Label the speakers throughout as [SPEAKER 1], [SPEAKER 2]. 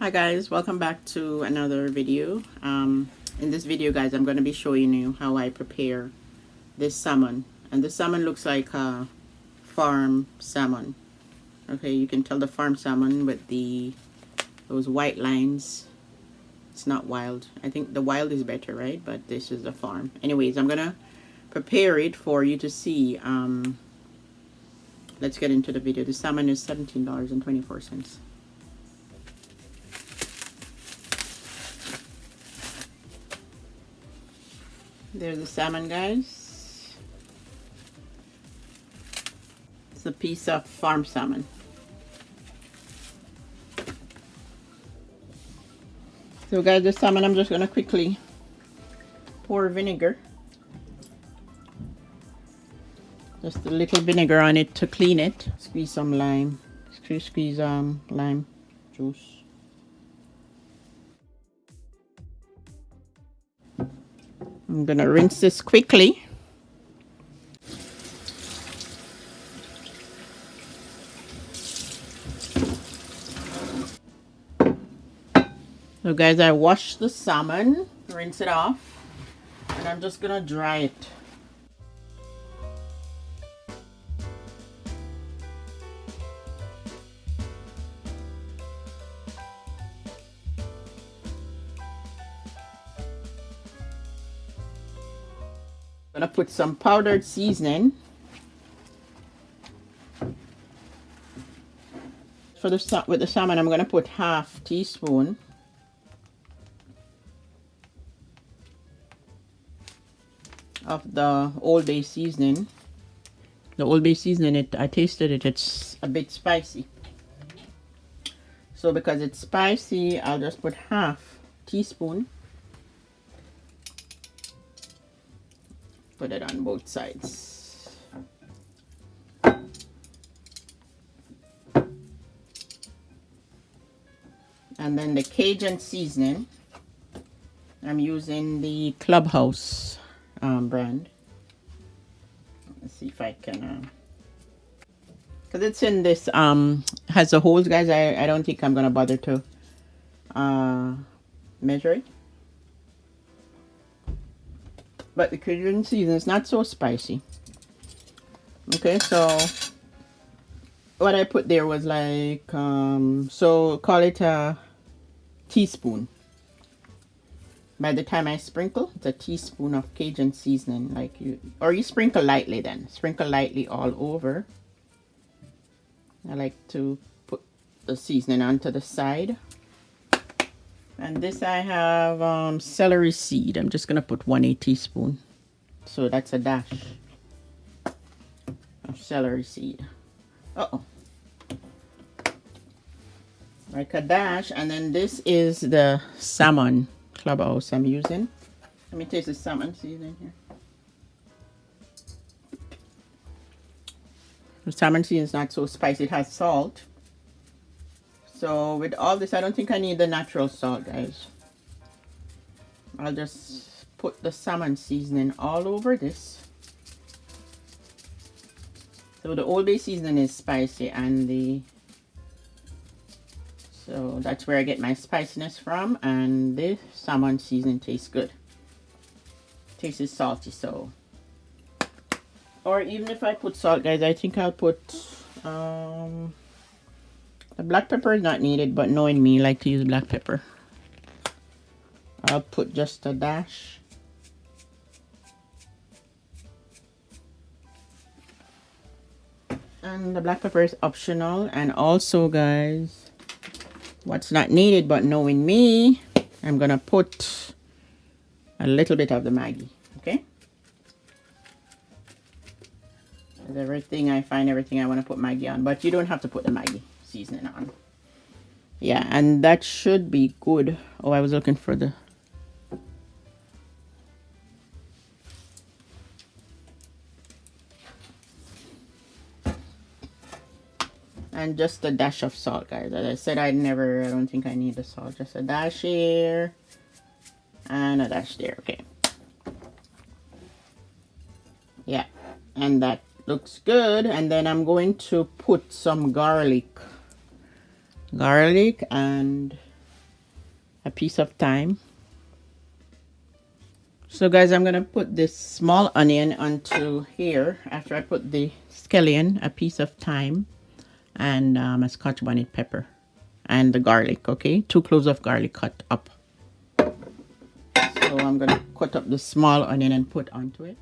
[SPEAKER 1] Hi guys, welcome back to another video. In this video guys, I'm going to be showing you how I prepare this salmon. And the salmon looks like a farm salmon. Okay, you can tell the farm salmon with those white lines. It's not wild. I think the wild is better, right? But this is the farm. Anyways, I'm going to prepare it for you to see. Let's get into the video. The salmon is $17.24. There's the salmon, guys. It's a piece of farm salmon. So guys, the salmon, I'm just gonna quickly pour vinegar. Just a little vinegar on it to clean it. Squeeze some lime. Squeeze lime juice. I'm gonna rinse this quickly. So guys, I washed the salmon, rinse it off, and I'm just gonna dry it. I'm gonna put some powdered seasoning. For with the salmon, I'm gonna put half teaspoon. Of the Old Bay seasoning. The Old Bay seasoning, I tasted it, it's a bit spicy. So because it's spicy, I'll just put half teaspoon. Put it on both sides. And then the Cajun seasoning, I'm using the Clubhouse brand. Let's see if I can, because it's in this, has the holes, guys. I don't think I'm gonna bother to measure it. But the Cajun seasoning is not so spicy. Okay, so what I put there was like, so call it a teaspoon. By the time I sprinkle, it's a teaspoon of Cajun seasoning, like you sprinkle lightly then. Sprinkle lightly all over. I like to put the seasoning onto the side. And this I have celery seed. I'm just going to put 1/8 teaspoon. So that's a dash of celery seed. Uh-oh. Like a dash. And then this is the salmon Clubhouse I'm using. Let me taste the salmon seasoning here. The salmon seasoning is not so spicy. It has salt. So with all this, I don't think I need the natural salt, guys. I'll just put the salmon seasoning all over this. So the Old Bay seasoning is spicy, and so that's where I get my spiciness from, and this salmon seasoning tastes good. Tastes salty, so. Or even if I put salt, guys, I think I'll put, the black pepper is not needed, but knowing me, I like to use black pepper. I'll put just a dash. And the black pepper is optional. And also, guys, what's not needed, but knowing me, I'm gonna put a little bit of the Maggi. Okay. Everything I find, everything I want to put Maggi on, but you don't have to put the Maggi seasoning on. Yeah, and that should be good. Oh, I was looking for the. And just a dash of salt, guys. As I said, I don't think I need the salt. Just a dash here. And a dash there. Okay. Yeah. And that looks good. And then I'm going to put some garlic. And a piece of thyme. So guys, I'm gonna put this small onion onto here after I put the scallion, a piece of thyme, and a Scotch bonnet pepper, and the garlic. Okay, 2 cloves of garlic cut up. So I'm gonna cut up the small onion and put onto it.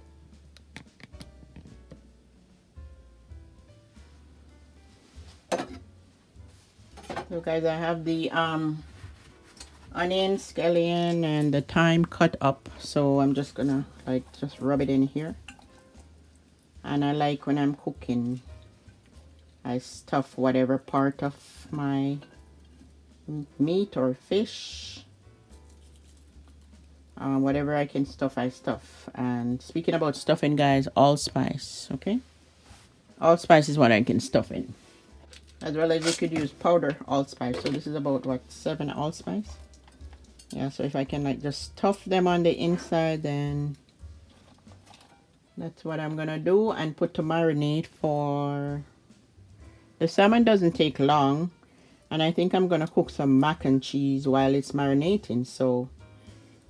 [SPEAKER 1] So guys, I have the onion, scallion, and the thyme cut up. So I'm just gonna like just rub it in here. And I like when I'm cooking, I stuff whatever part of my meat or fish. Whatever I can stuff, I stuff. And speaking about stuffing, guys, allspice, okay? Allspice is what I can stuff in. As well as you could use powder allspice. So this is about, what, 7 allspice? Yeah, so if I can, like, just stuff them on the inside, then that's what I'm gonna do. And put to marinate for... The salmon doesn't take long. And I think I'm gonna cook some mac and cheese while it's marinating. So...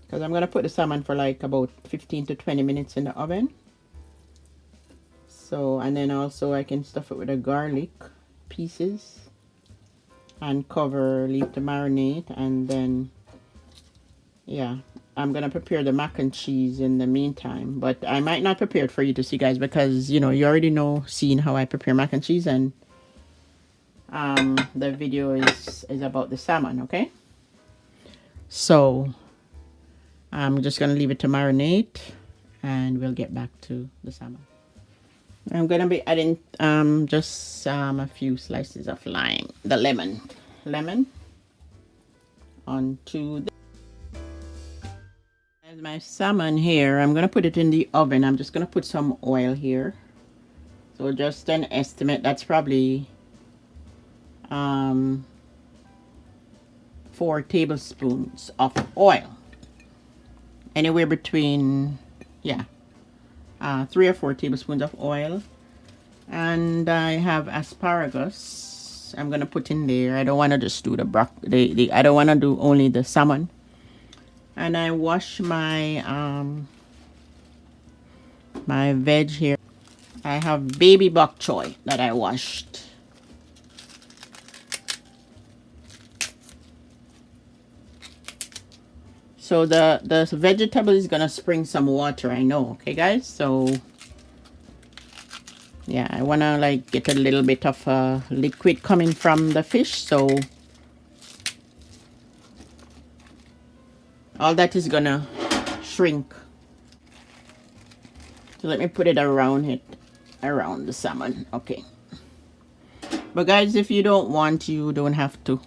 [SPEAKER 1] because I'm gonna put the salmon for like about 15 to 20 minutes in the oven. So, and then also I can stuff it with the garlic pieces and cover, leave to marinate, and then yeah, I'm gonna prepare the mac and cheese in the meantime. But I might not prepare it for you to see, guys, because you know you already know seeing how I prepare mac and cheese, and the video is about the salmon, okay? So I'm just going to leave it to marinate, and we'll get back to the salmon. I'm going to be adding just a few slices of lime, the lemon onto the... There's my salmon here. I'm going to put it in the oven. I'm just going to put some oil here. So just an estimate, that's probably 4 tablespoons of oil. Anywhere between, yeah, 3 or 4 tablespoons of oil. And I have asparagus I'm gonna put in there. I don't want to just do the I don't want to do only the salmon. And I wash my my veg here. I have baby bok choy that I washed. So the vegetable is gonna spring some water, I know, okay guys? So yeah, I wanna like get a little bit of liquid coming from the fish, so all that is gonna shrink. So let me put it around the salmon, okay. But guys, if you don't want, you don't have to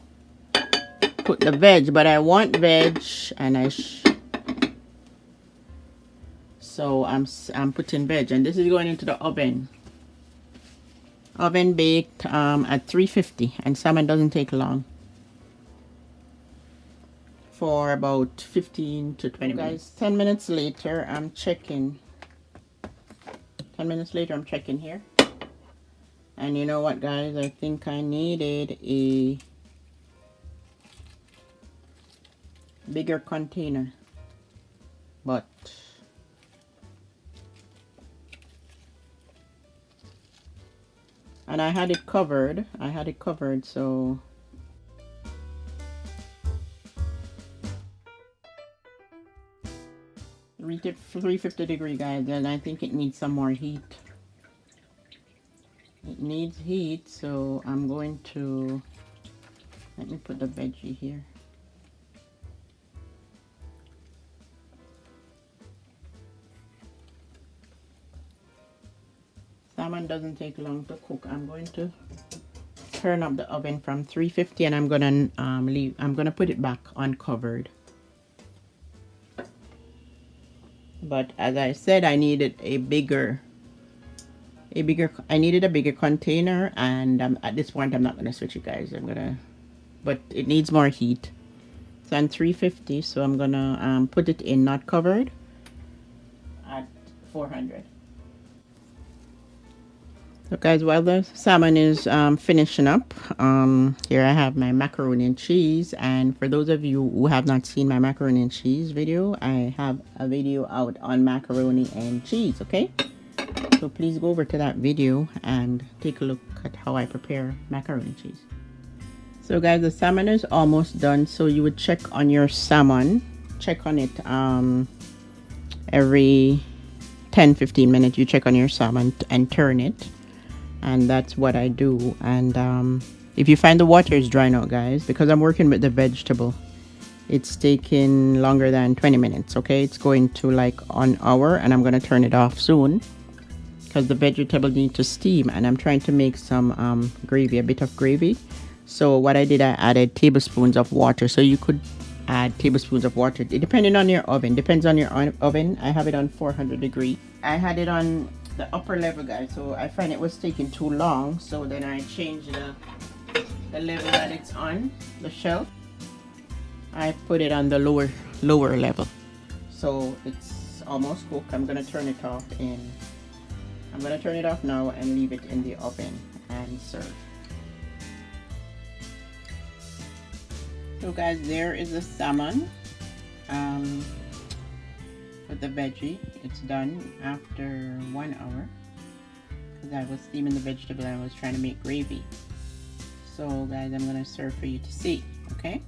[SPEAKER 1] put the veg, but I want veg, and so I'm putting veg, and this is going into the oven baked at 350, and salmon doesn't take long, for about 15 to 20 minutes. Guys, 10 minutes later I'm checking. 10 minutes later I'm checking here, and you know what guys, I think I needed a bigger container, but and I had it covered, so reach it 350 degree guys, and I think it needs some more heat. It needs heat, so I'm going to, let me put the veggie here. Salmon doesn't take long to cook. I'm going to turn up the oven from 350, and I'm gonna put it back uncovered. But as I said, I needed a bigger container, and at this point I'm not gonna switch it guys. But it needs more heat. It's on 350, so I'm gonna put it in not covered at 400. So guys, while the salmon is finishing up, here I have my macaroni and cheese. And for those of you who have not seen my macaroni and cheese video, I have a video out on macaroni and cheese, okay? So please go over to that video and take a look at how I prepare macaroni and cheese. So guys, the salmon is almost done. So you would check on your salmon, check on it every 10-15 minutes. You check on your salmon and turn it. And that's what I do. And if you find the water is drying out, guys, because I'm working with the vegetable, it's taking longer than 20 minutes. Okay, it's going to like an hour, and I'm going to turn it off soon because the vegetable need to steam, and I'm trying to make some gravy, a bit of gravy. So what I did, I added tablespoons of water. So you could add tablespoons of water depending on your oven. Depends on your oven. I have it on 400 degrees. I had it on the upper level, guys, so I find it was taking too long, so then I changed the level that it's on, the shelf. I put it on the lower level, so it's almost cooked. I'm gonna turn it off now and leave it in the oven and serve. So guys, there is the salmon with the veggie. It's done after 1 hour because I was steaming the vegetable and I was trying to make gravy. So guys, I'm gonna serve for you to see. Okay,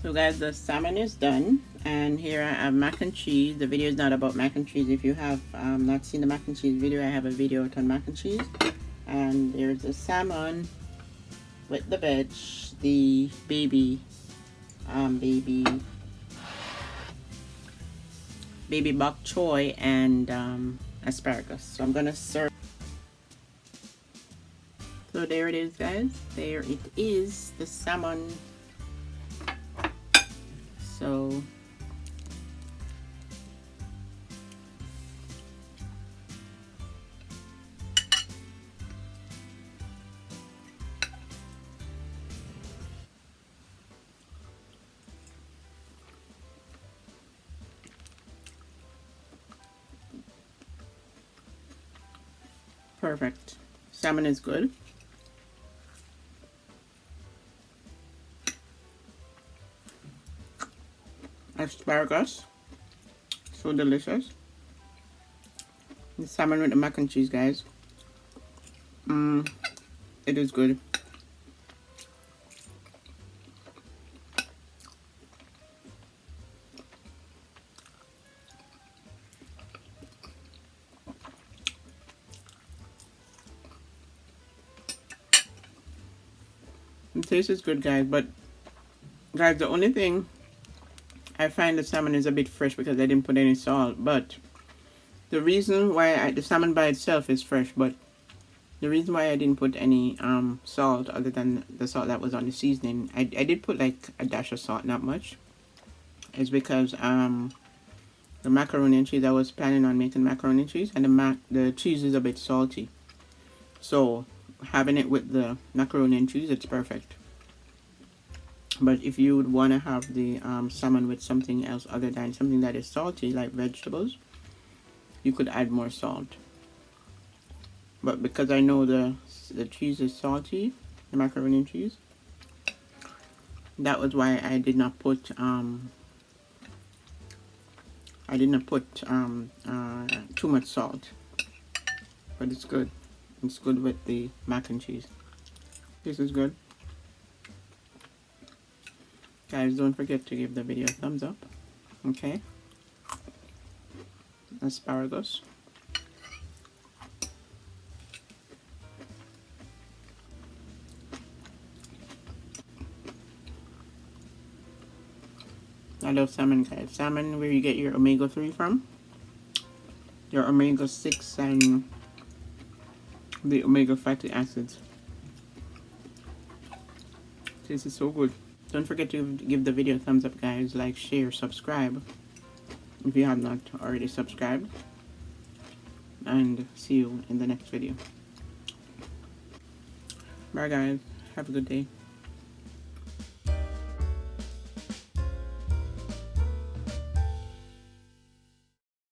[SPEAKER 1] so guys, the salmon is done, and here I have mac and cheese. The video is not about mac and cheese. If you have not seen the mac and cheese video, I have a video out on mac and cheese. And there's the salmon with the veg, the baby bok choy, and asparagus. So I'm gonna serve. So there it is, guys. There it is, the salmon. So perfect. Salmon is good. Asparagus, so delicious. The salmon with the mac and cheese, guys. It is good. The taste is good, guys, but guys, the only thing I find the salmon is a bit fresh because I didn't put any salt. But the reason why the salmon by itself is fresh, but the reason why I didn't put any salt other than the salt that was on the seasoning, I did put like a dash of salt, not much, is because the macaroni and cheese, I was planning on making macaroni and cheese, and the cheese is a bit salty. So having it with the macaroni and cheese, it's perfect. But if you would want to have the salmon with something else other than something that is salty, like vegetables, you could add more salt. But because I know the cheese is salty, the macaroni and cheese, that was why I did not put too much salt. But it's good. It's good with the mac and cheese. This is good. Guys, don't forget to give the video a thumbs up. Okay. Asparagus. I love salmon, guys. Salmon, where you get your omega-3 from. Your omega-6 and the omega fatty acids. This is so good. Don't forget to give the video a thumbs up, guys. Like, share, subscribe if you have not already subscribed. And see you in the next video. Bye, guys. Have a good day.